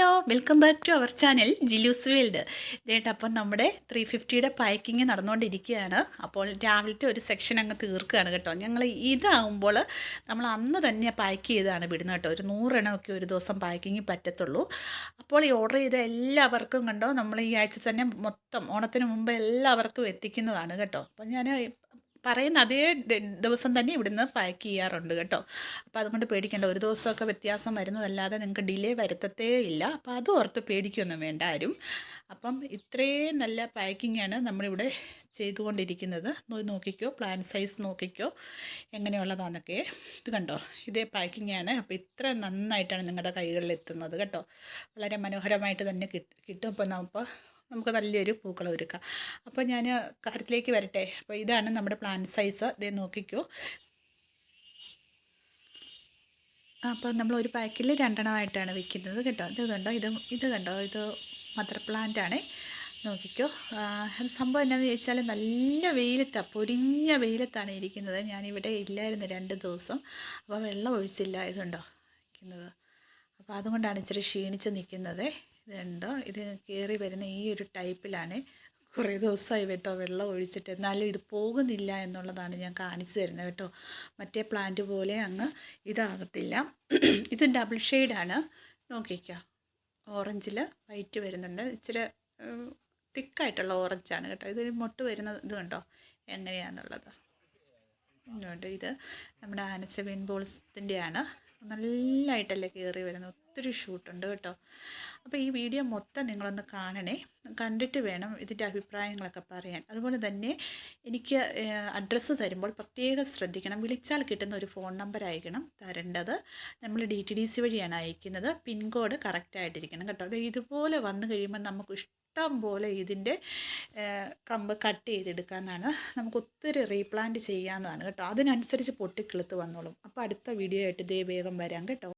Hello welcome back to our channel Jilus world. ഇതേട്ട് അപ്പം നമ്മുടെ 350യുടെ പാക്കിങ് നടന്നുകൊണ്ടിരിക്കുകയാണ്. അപ്പോൾ രാവിലത്തെ ഒരു സെക്ഷൻ അങ്ങ് തീർക്കുകയാണ് കേട്ടോ. ഞങ്ങൾ ഇതാകുമ്പോൾ നമ്മൾ അന്ന് തന്നെ പാക്ക് ചെയ്താണ് വിടുന്നത് കേട്ടോ. ഒരു 100 എണ്ണമൊക്കെ ഒരു ദിവസം പാക്കിങ് പറ്റത്തുള്ളൂ. അപ്പോൾ ഈ ഓർഡർ ചെയ്ത എല്ലാവർക്കും കണ്ടോ നമ്മൾ ഈ ആഴ്ച തന്നെ മൊത്തം ഓണത്തിന് മുമ്പ് എല്ലാവർക്കും എത്തിക്കുന്നതാണ് കേട്ടോ. അപ്പം ഞാൻ പറയുന്ന അതേ ദിവസം തന്നെ ഇവിടുന്ന് പാക്ക് ചെയ്യാറുണ്ട് കേട്ടോ. അപ്പോൾ അതുകൊണ്ട് പേടിക്കേണ്ട, ഒരു ദിവസമൊക്കെ വ്യത്യാസം വരുന്നതല്ലാതെ നിങ്ങൾക്ക് ഡിലേ വരുത്തത്തേ ഇല്ല. അപ്പോൾ അത് ഓർത്ത് പേടിക്കൊന്നും വേണ്ട ആരും. അപ്പം ഇത്രയും നല്ല പാക്കിങ്ങാണ് നമ്മളിവിടെ ചെയ്തുകൊണ്ടിരിക്കുന്നത്. നോക്കിക്കോ, പ്ലാൻ സൈസ് നോക്കിക്കോ എങ്ങനെയുള്ളതാണെന്നൊക്കെ. ഇത് കണ്ടോ, ഇതേ പാക്കിങ്ങാണ്. അപ്പോൾ ഇത്ര നന്നായിട്ടാണ് നിങ്ങളുടെ കൈകളിൽ എത്തുന്നത് കേട്ടോ. വളരെ മനോഹരമായിട്ട് തന്നെ കിട്ടും. അപ്പോൾ നമുക്ക് നല്ലൊരു പൂക്കളം ഒരുക്കാം. അപ്പോൾ ഞാൻ കാര്യത്തിലേക്ക് വരട്ടെ. അപ്പോൾ ഇതാണ് നമ്മുടെ പ്ലാൻ സൈസ്. ഇതേ നോക്കിക്കോ. അപ്പോൾ നമ്മൾ ഒരു പാക്കിൽ 2 എണ്ണമായിട്ടാണ് വെക്കുന്നത് കേട്ടോ. ഇത് കണ്ടോ, ഇത് മദർ പ്ലാന്റ് ആണ്. നോക്കിക്കോ. അത് സംഭവം എന്നാന്ന് ചോദിച്ചാൽ നല്ല വെയിലത്താണ്, പൊരിഞ്ഞ വെയിലത്താണ് ഇരിക്കുന്നത്. ഞാനിവിടെ ഇല്ലായിരുന്നു 2 ദിവസം. അപ്പോൾ വെള്ളം ഒഴിച്ചില്ല. ഇതുണ്ടോ നിൽക്കുന്നത്. അപ്പോൾ അതുകൊണ്ടാണ് ഇച്ചിരി ക്ഷീണിച്ച് നിൽക്കുന്നത്. ഇതുണ്ടോ, ഇത് കയറി വരുന്ന ഈ ഒരു ടൈപ്പിലാണ്. കുറേ ദിവസമായി കേട്ടോ വെള്ളം ഒഴിച്ചിട്ട്, എന്നാലും ഇത് പോകുന്നില്ല എന്നുള്ളതാണ് ഞാൻ കാണിച്ചു തരുന്നത് കേട്ടോ. മറ്റേ പ്ലാന്റ് പോലെ അങ്ങ് ഇതാകത്തില്ല. ഇത് ഡബിൾ ഷെയ്ഡാണ്. നോക്കിക്കോ, ഓറഞ്ചിൽ വൈറ്റ് വരുന്നുണ്ട്. ഇച്ചിരി തിക്കായിട്ടുള്ള ഓറഞ്ചാണ് കേട്ടോ. ഇത് മൊട്ട് വരുന്നത് ഇത് കണ്ടോ എങ്ങനെയാണെന്നുള്ളത്. ഇത് നമ്മുടെ ആനച്ചബീൻ ബോൾസിൻ്റെയാണ്. നല്ലതായിട്ടല്ലേ കയറി വരുന്നത്. ഒത്തിരി ഷൂട്ടുണ്ട് കേട്ടോ. അപ്പോൾ ഈ വീഡിയോ മൊത്തം നിങ്ങളൊന്ന് കാണണേ. കണ്ടിട്ട് വേണം ഇതിൻ്റെ അഭിപ്രായങ്ങളൊക്കെ പറയാൻ. അതുപോലെ തന്നെ എനിക്ക് അഡ്രസ്സ് തരുമ്പോൾ പ്രത്യേകം ശ്രദ്ധിക്കണം. വിളിച്ചാൽ കിട്ടുന്ന ഒരു ഫോൺ നമ്പർ ആയിരിക്കണം തരേണ്ടത്. നമ്മൾ DTDC വഴിയാണ് അയക്കുന്നത്. പിൻകോഡ് കറക്റ്റായിട്ടിരിക്കണം കേട്ടോ. അത് ഇതുപോലെ വന്നു കഴിയുമ്പോൾ നമുക്ക് ഇഷ്ടം പോലെ ഇതിൻ്റെ കമ്പ് കട്ട് ചെയ്തെടുക്കാമെന്നാണ്. നമുക്ക് ഒത്തിരി റീപ്ലാന്റ് ചെയ്യാവുന്നതാണ് കേട്ടോ. അതിനനുസരിച്ച് പൊട്ടിക്കിളുത്ത് വന്നോളും. അപ്പോൾ അടുത്ത വീഡിയോ ആയിട്ട് വേഗം വരാം കേട്ടോ.